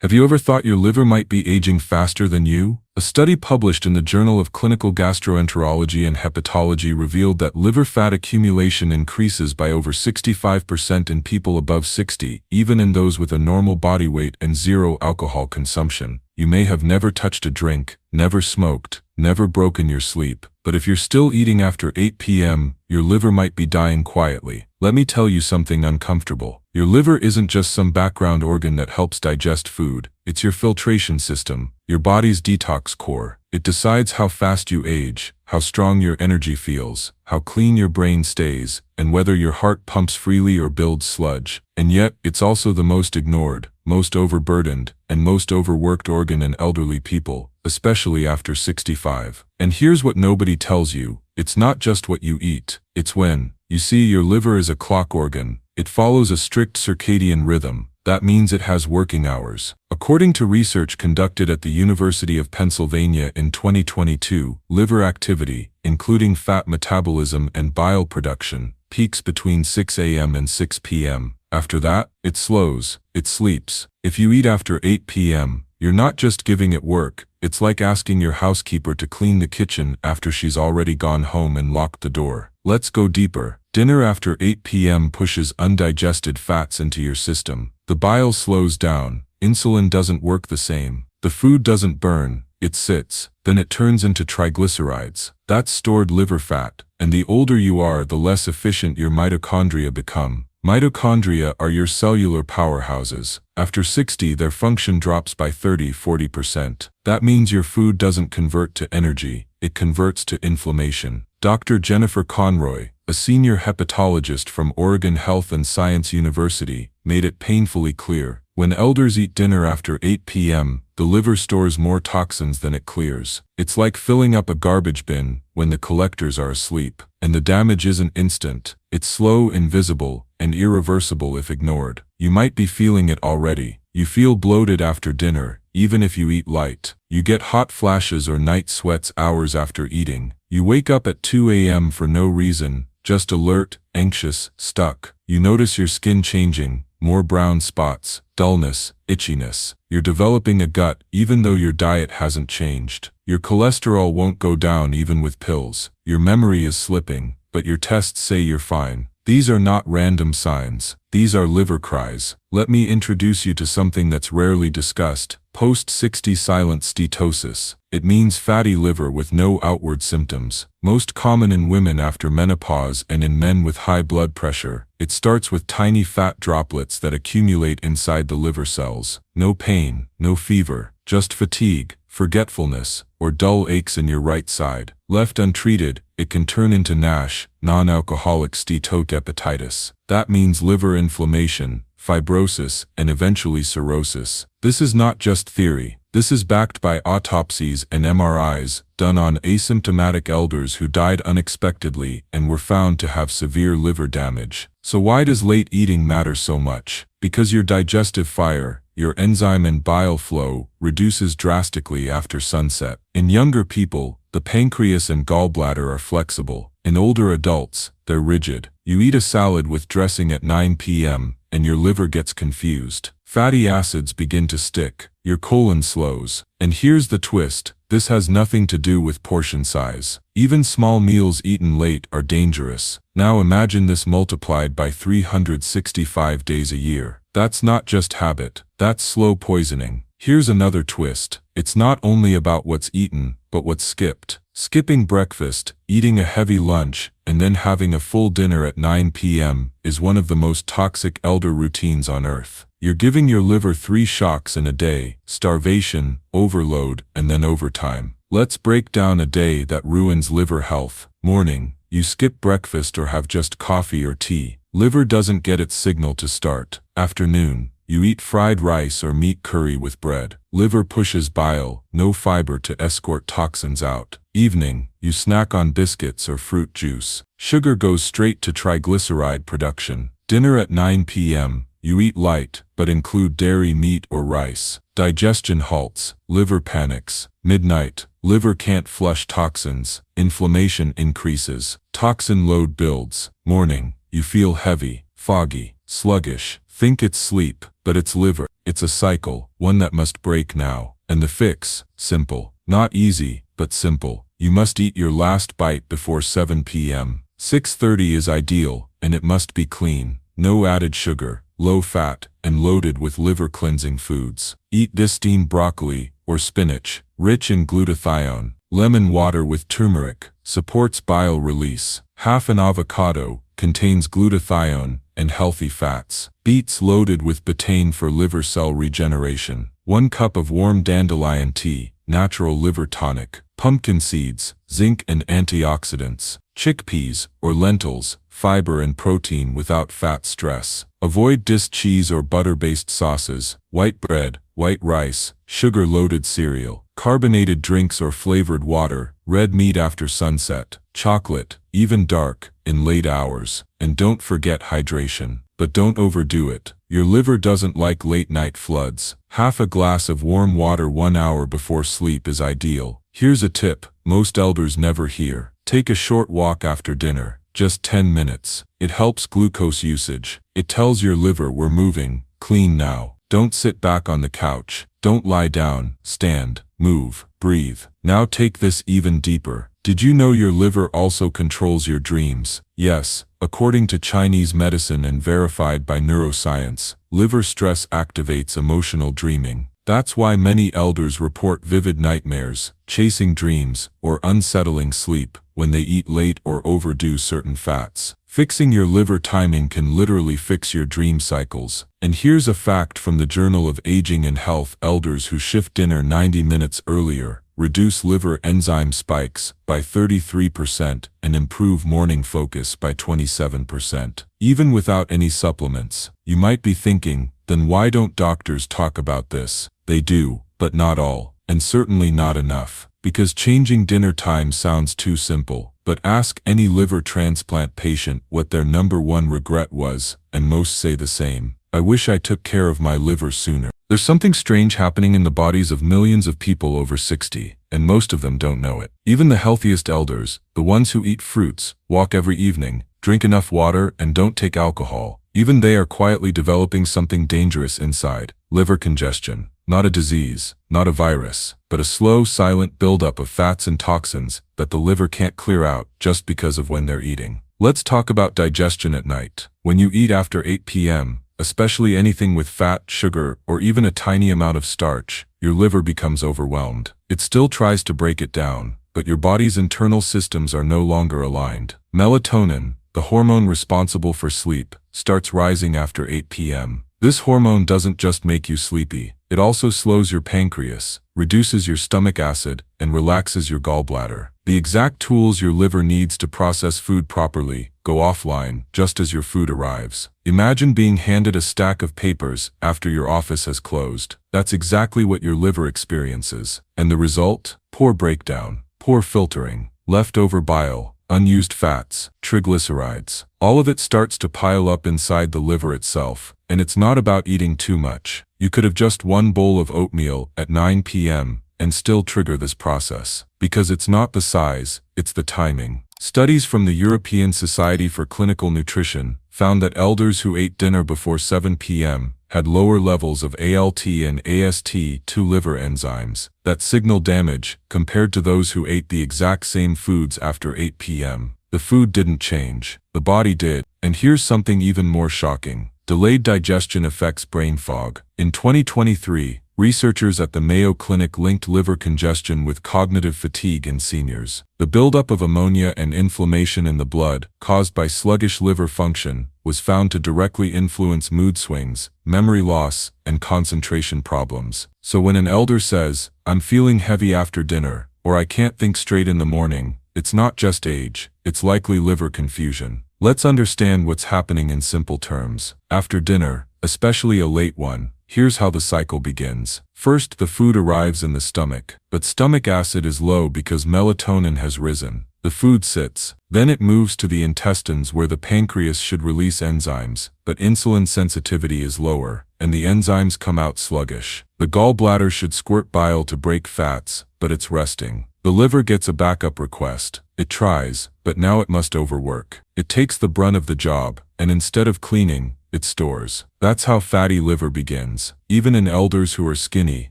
Have you ever thought your liver might be aging faster than you? A study published in the Journal of Clinical Gastroenterology and Hepatology revealed that liver fat accumulation increases by over 65% in people above 60, even in those with a normal body weight and zero alcohol consumption. You may have never touched a drink, never smoked, never broken your sleep, but if you're still eating after 8 p.m., your liver might be dying quietly. Let me tell you something uncomfortable. Your liver isn't just some background organ that helps digest food. It's your filtration system, your body's detox core. It decides how fast you age, how strong your energy feels, how clean your brain stays, and whether your heart pumps freely or builds sludge. And yet, it's also the most ignored, most overburdened, and most overworked organ in elderly people, especially after 65. And here's what nobody tells you. It's not just what you eat, it's when. You see, your liver is a clock organ. It follows a strict circadian rhythm. That means it has working hours. According to research conducted at the University of Pennsylvania in 2022, liver activity, including fat metabolism and bile production, peaks between 6 a.m. and 6 p.m. After that, it slows, it sleeps. If you eat after 8 p.m., you're not just giving it work. It's like asking your housekeeper to clean the kitchen after she's already gone home and locked the door. Let's go deeper. Dinner after 8 p.m. pushes undigested fats into your system. The bile slows down. Insulin doesn't work the same. The food doesn't burn. It sits. Then it turns into triglycerides. That's stored liver fat. And the older you are, the less efficient your mitochondria become. Mitochondria are your cellular powerhouses. After 60, their function drops by 30–40%. That means your food doesn't convert to energy. It converts to inflammation. Dr. Jennifer Conroy, a senior hepatologist from Oregon Health and Science University, made it painfully clear. When elders eat dinner after 8 p.m., the liver stores more toxins than it clears. It's like filling up a garbage bin when the collectors are asleep. And the damage isn't instant. It's slow, invisible, and irreversible if ignored. You might be feeling it already. You feel bloated after dinner, even if you eat light. You get hot flashes or night sweats hours after eating. You wake up at 2 a.m. for no reason, just alert, anxious, stuck. You notice your skin changing, more brown spots, dullness, itchiness. You're developing a gut even though your diet hasn't changed. Your cholesterol won't go down even with pills. Your memory is slipping, but your tests say you're fine. These are not random signs. These are liver cries. Let me introduce you to something that's rarely discussed. Post-60 silent steatosis. It means fatty liver with no outward symptoms. Most common in women after menopause and in men with high blood pressure. It starts with tiny fat droplets that accumulate inside the liver cells. No pain, no fever, just fatigue, forgetfulness, or dull aches in your right side. Left untreated, it can turn into NASH, non-alcoholic steatohepatitis. That means liver inflammation, fibrosis, and eventually cirrhosis. This is not just theory. This is backed by autopsies and MRIs done on asymptomatic elders who died unexpectedly and were found to have severe liver damage. So why does late eating matter so much? Because your digestive fire, your enzyme and bile flow, reduces drastically after sunset. In younger people, the pancreas and gallbladder are flexible. In older adults, they're rigid. You eat a salad with dressing at 9 p.m., and your liver gets confused. Fatty acids begin to stick. Your colon slows. And here's the twist. This has nothing to do with portion size. Even small meals eaten late are dangerous. Now imagine this multiplied by 365 days a year. That's not just habit. That's slow poisoning. Here's another twist. It's not only about what's eaten, but what's skipped. Skipping breakfast, eating a heavy lunch, and then having a full dinner at 9 p.m. is one of the most toxic elder routines on earth. You're giving your liver 3 shocks in a day: starvation, overload, and then overtime. Let's break down a day that ruins liver health. Morning, you skip breakfast or have just coffee or tea. Liver doesn't get its signal to start. Afternoon, you eat fried rice or meat curry with bread. Liver pushes bile, no fiber to escort toxins out. Evening, you snack on biscuits or fruit juice. Sugar goes straight to triglyceride production. Dinner at 9 p.m., you eat light, but include dairy, meat, or rice. Digestion halts, liver panics. Midnight, liver can't flush toxins. Inflammation increases. Toxin load builds. Morning, you feel heavy, foggy, sluggish. Think it's sleep, but it's liver. It's a cycle, one that must break now. And the fix? Simple. Not easy, but simple. You must eat your last bite before 7 p.m. 6:30 is ideal, and it must be clean. No added sugar, low fat, and loaded with liver-cleansing foods. Eat distilled broccoli or spinach, rich in glutathione. Lemon water with turmeric supports bile release. Half an avocado contains glutathione and healthy fats. Beets loaded with betaine for liver cell regeneration. 1 cup of warm dandelion tea, natural liver tonic. Pumpkin seeds, zinc and antioxidants. Chickpeas or lentils, fiber and protein without fat stress. Avoid dished cheese or butter-based sauces. White bread, white rice, sugar-loaded cereal. Carbonated drinks or flavored water. Red meat after sunset. Chocolate, even dark, in late hours. And don't forget hydration. But don't overdo it. Your liver doesn't like late-night floods. Half a glass of warm water 1 hour before sleep is ideal. Here's a tip most elders never hear. Take a short walk after dinner, just 10 minutes. It helps glucose usage. It tells your liver we're moving, clean now. Don't sit back on the couch. Don't lie down, stand, move, breathe. Now take this even deeper. Did you know your liver also controls your dreams? Yes, according to Chinese medicine and verified by neuroscience, liver stress activates emotional dreaming. That's why many elders report vivid nightmares, chasing dreams, or unsettling sleep when they eat late or overdo certain fats. Fixing your liver timing can literally fix your dream cycles. And here's a fact from the Journal of Aging and Health: elders who shift dinner 90 minutes earlier reduce liver enzyme spikes by 33% and improve morning focus by 27%. Even without any supplements. You might be thinking, then why don't doctors talk about this? They do, but not all, and certainly not enough. Because changing dinner time sounds too simple. But ask any liver transplant patient what their #1 regret was, and most say the same. I wish I took care of my liver sooner. There's something strange happening in the bodies of millions of people over 60, and most of them don't know it. Even the healthiest elders, the ones who eat fruits, walk every evening, drink enough water, and don't take alcohol, even they are quietly developing something dangerous inside: liver congestion. Not a disease, not a virus, but a slow, silent buildup of fats and toxins that the liver can't clear out just because of when they're eating. Let's talk about digestion at night. When you eat after 8 p.m., especially anything with fat, sugar, or even a tiny amount of starch, your liver becomes overwhelmed. It still tries to break it down, but your body's internal systems are no longer aligned. Melatonin, the hormone responsible for sleep, starts rising after 8 p.m. This hormone doesn't just make you sleepy, it also slows your pancreas, reduces your stomach acid, and relaxes your gallbladder. The exact tools your liver needs to process food properly go offline just as your food arrives. Imagine being handed a stack of papers after your office has closed. That's exactly what your liver experiences. And the result? Poor breakdown, poor filtering, leftover bile, unused fats, triglycerides. All of it starts to pile up inside the liver itself. And it's not about eating too much. You could have just 1 bowl of oatmeal at 9 p.m. and still trigger this process. Because it's not the size, it's the timing. Studies from the European Society for Clinical Nutrition found that elders who ate dinner before 7 p.m. had lower levels of ALT and AST2 liver enzymes that signal damage compared to those who ate the exact same foods after 8 p.m. The food didn't change, the body did. And here's something even more shocking. Delayed digestion affects brain fog. In 2023, researchers at the Mayo Clinic linked liver congestion with cognitive fatigue in seniors. The buildup of ammonia and inflammation in the blood, caused by sluggish liver function, was found to directly influence mood swings, memory loss, and concentration problems. So when an elder says, "I'm feeling heavy after dinner," or "I can't think straight in the morning," it's not just age, it's likely liver confusion. Let's understand what's happening in simple terms. After dinner, especially a late one, here's how the cycle begins. First, the food arrives in the stomach, but stomach acid is low because melatonin has risen. The food sits. Then it moves to the intestines where the pancreas should release enzymes, but insulin sensitivity is lower, and the enzymes come out sluggish. The gallbladder should squirt bile to break fats, but it's resting. The liver gets a backup request. It tries, but now it must overwork. It takes the brunt of the job, and instead of cleaning, it stores. That's how fatty liver begins, even in elders who are skinny,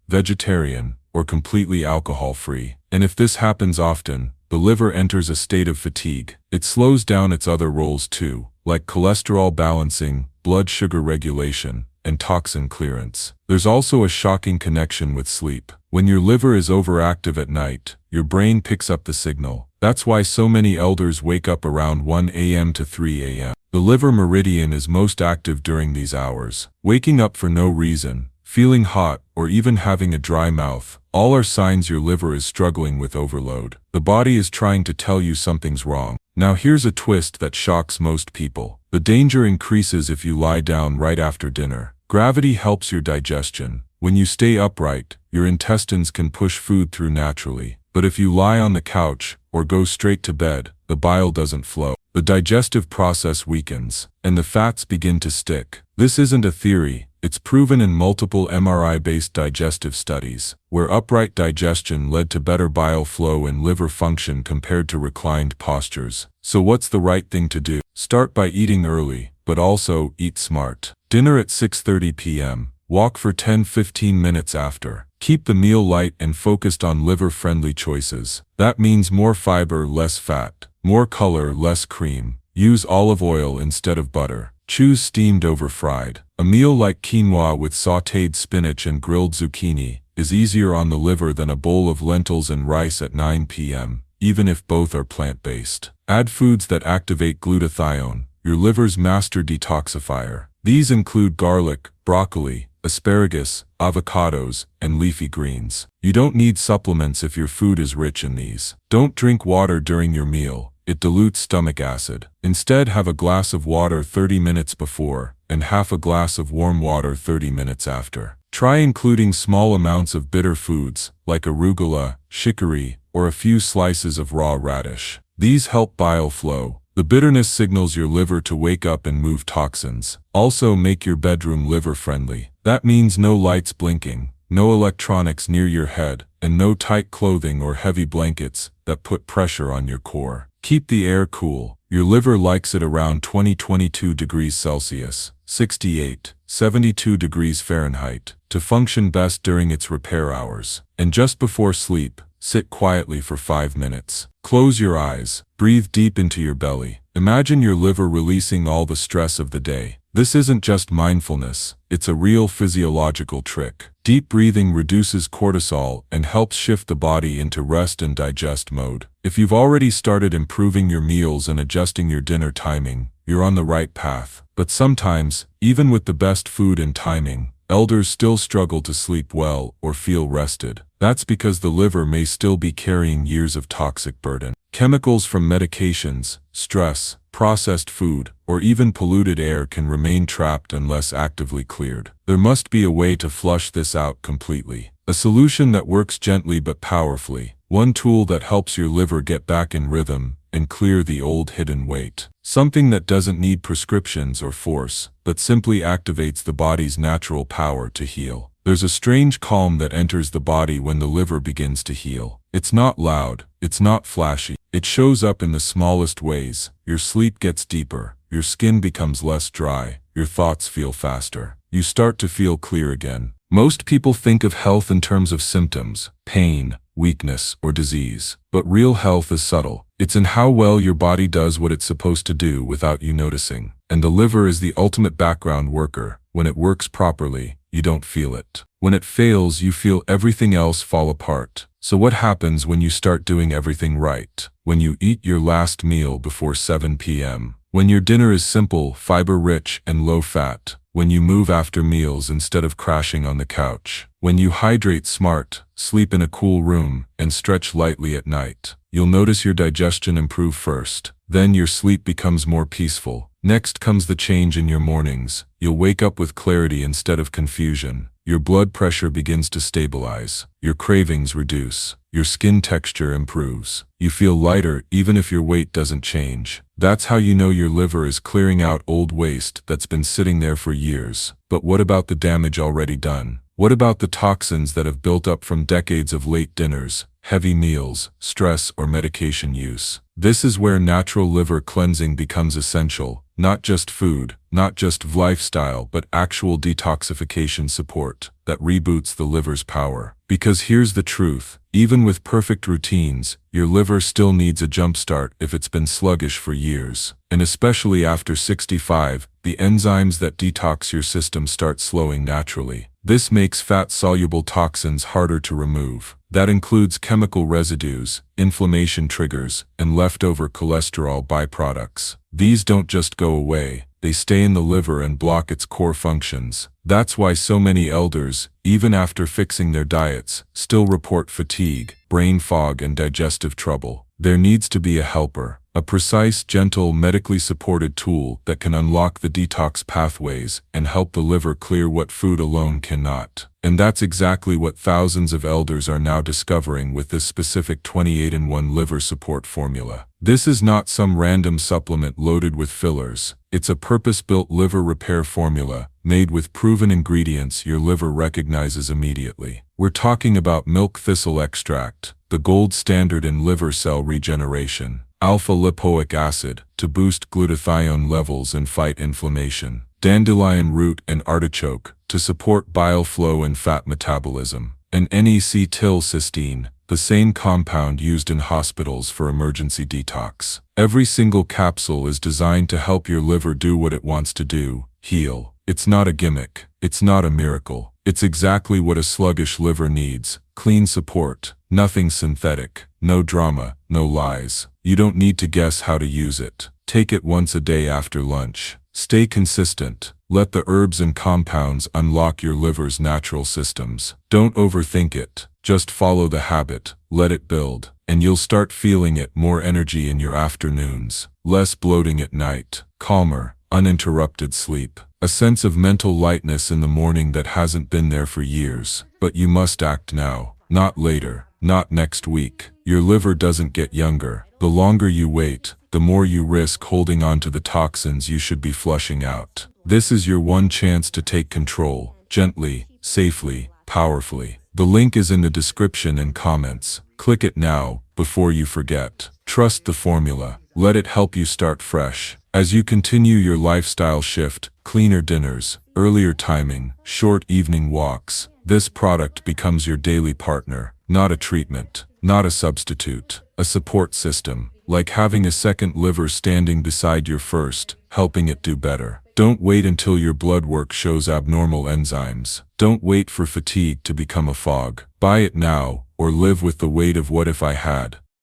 vegetarian, or completely alcohol-free. And if this happens often, the liver enters a state of fatigue. It slows down its other roles too, like cholesterol balancing, blood sugar regulation, and toxin clearance. There's also a shocking connection with sleep. When your liver is overactive at night, your brain picks up the signal. That's why so many elders wake up around 1 a.m. to 3 a.m. The liver meridian is most active during these hours. Waking up for no reason, feeling hot, or even having a dry mouth, all are signs your liver is struggling with overload. The body is trying to tell you something's wrong. Now here's a twist that shocks most people. The danger increases if you lie down right after dinner. Gravity helps your digestion. When you stay upright, your intestines can push food through naturally. But if you lie on the couch, or go straight to bed, the bile doesn't flow. The digestive process weakens, and the fats begin to stick. This isn't a theory. It's proven in multiple MRI-based digestive studies, where upright digestion led to better bile flow and liver function compared to reclined postures. So what's the right thing to do? Start by eating early, but also eat smart. Dinner at 6:30 p.m. Walk for 10-15 minutes after. Keep the meal light and focused on liver-friendly choices. That means more fiber, less fat, more color, less cream. Use olive oil instead of butter. Choose steamed over fried. A meal like quinoa with sautéed spinach and grilled zucchini is easier on the liver than a bowl of lentils and rice at 9 p.m., even if both are plant-based. Add foods that activate glutathione, your liver's master detoxifier. These include garlic, broccoli, asparagus, avocados, and leafy greens. You don't need supplements if your food is rich in these. Don't drink water during your meal. It dilutes stomach acid. Instead, have a glass of water 30 minutes before, and half a glass of warm water 30 minutes after. Try including small amounts of bitter foods, like arugula, chicory, or a few slices of raw radish. These help bile flow. The bitterness signals your liver to wake up and move toxins. Also, make your bedroom liver-friendly. That means no lights blinking, no electronics near your head, and no tight clothing or heavy blankets that put pressure on your core. Keep the air cool. Your liver likes it around 20-22 degrees Celsius, 68-72 degrees Fahrenheit, to function best during its repair hours. And just before sleep, sit quietly for 5 minutes. Close your eyes. Breathe deep into your belly. Imagine your liver releasing all the stress of the day. This isn't just mindfulness, it's a real physiological trick. Deep breathing reduces cortisol and helps shift the body into rest and digest mode. If you've already started improving your meals and adjusting your dinner timing, you're on the right path. But sometimes, even with the best food and timing, elders still struggle to sleep well or feel rested. That's because the liver may still be carrying years of toxic burden. Chemicals from medications, stress, processed food, or even polluted air can remain trapped unless actively cleared. There must be a way to flush this out completely. A solution that works gently but powerfully. One tool that helps your liver get back in rhythm and clear the old hidden weight. Something that doesn't need prescriptions or force, but simply activates the body's natural power to heal. There's a strange calm that enters the body when the liver begins to heal. It's not loud, it's not flashy. It shows up in the smallest ways. Your sleep gets deeper, your skin becomes less dry, your thoughts feel faster. You start to feel clear again. Most people think of health in terms of symptoms, pain, weakness, or disease. But real health is subtle. It's in how well your body does what it's supposed to do without you noticing. And the liver is the ultimate background worker. When it works properly, you don't feel it. When it fails, you feel everything else fall apart. So what happens when you start doing everything right? When you eat your last meal before 7 p.m. When your dinner is simple, fiber-rich, and low-fat. When you move after meals instead of crashing on the couch. When you hydrate smart, sleep in a cool room, and stretch lightly at night. You'll notice your digestion improve first. Then your sleep becomes more peaceful. Next comes the change in your mornings. You'll wake up with clarity instead of confusion. Your blood pressure begins to stabilize. Your cravings reduce. Your skin texture improves. You feel lighter even if your weight doesn't change. That's how you know your liver is clearing out old waste that's been sitting there for years. But what about the damage already done? What about the toxins that have built up from decades of late dinners, heavy meals, stress, or medication use? This is where natural liver cleansing becomes essential, not just food, not just lifestyle, but actual detoxification support that reboots the liver's power. Because here's the truth, even with perfect routines, your liver still needs a jumpstart if it's been sluggish for years. And especially after 65, the enzymes that detox your system start slowing naturally. This makes fat-soluble toxins harder to remove. That includes chemical residues, inflammation triggers, and leftover cholesterol byproducts. These don't just go away, they stay in the liver and block its core functions. That's why so many elders, even after fixing their diets, still report fatigue, brain fog, and digestive trouble. There needs to be a helper, a precise, gentle, medically supported tool that can unlock the detox pathways and help the liver clear what food alone cannot. And that's exactly what thousands of elders are now discovering with this specific 28-in-1 liver support formula. This is not some random supplement loaded with fillers. It's a purpose-built liver repair formula, made with proven ingredients your liver recognizes immediately. We're talking about milk thistle extract, the gold standard in liver cell regeneration, alpha-lipoic acid, to boost glutathione levels and fight inflammation, dandelion root and artichoke, to support bile flow and fat metabolism, and N-acetyl-cysteine, the same compound used in hospitals for emergency detox. Every single capsule is designed to help your liver do what it wants to do, heal. It's not a gimmick. It's not a miracle. It's exactly what a sluggish liver needs. Clean support. Nothing synthetic. No drama. No lies. You don't need to guess how to use it. Take it once a day after lunch. Stay consistent. Let the herbs and compounds unlock your liver's natural systems. Don't overthink it. Just follow the habit. Let it build. And you'll start feeling it. More energy in your afternoons. Less bloating at night. Calmer, uninterrupted sleep. A sense of mental lightness in the morning that hasn't been there for years. But you must act now. Not later. Not next week. Your liver doesn't get younger. The longer you wait, the more you risk holding on to the toxins you should be flushing out. This is your one chance to take control. Gently, safely, powerfully. The link is in the description and comments. Click it now, before you forget. Trust the formula. Let it help you start fresh. As you continue your lifestyle shift, cleaner dinners, earlier timing, short evening walks, this product becomes your daily partner. Not a treatment, not a substitute, a support system, like having a second liver standing beside your first, helping it do better. Don't wait until your blood work shows abnormal enzymes. Don't wait for fatigue to become a fog. Buy it now, or live with the weight of what if I had.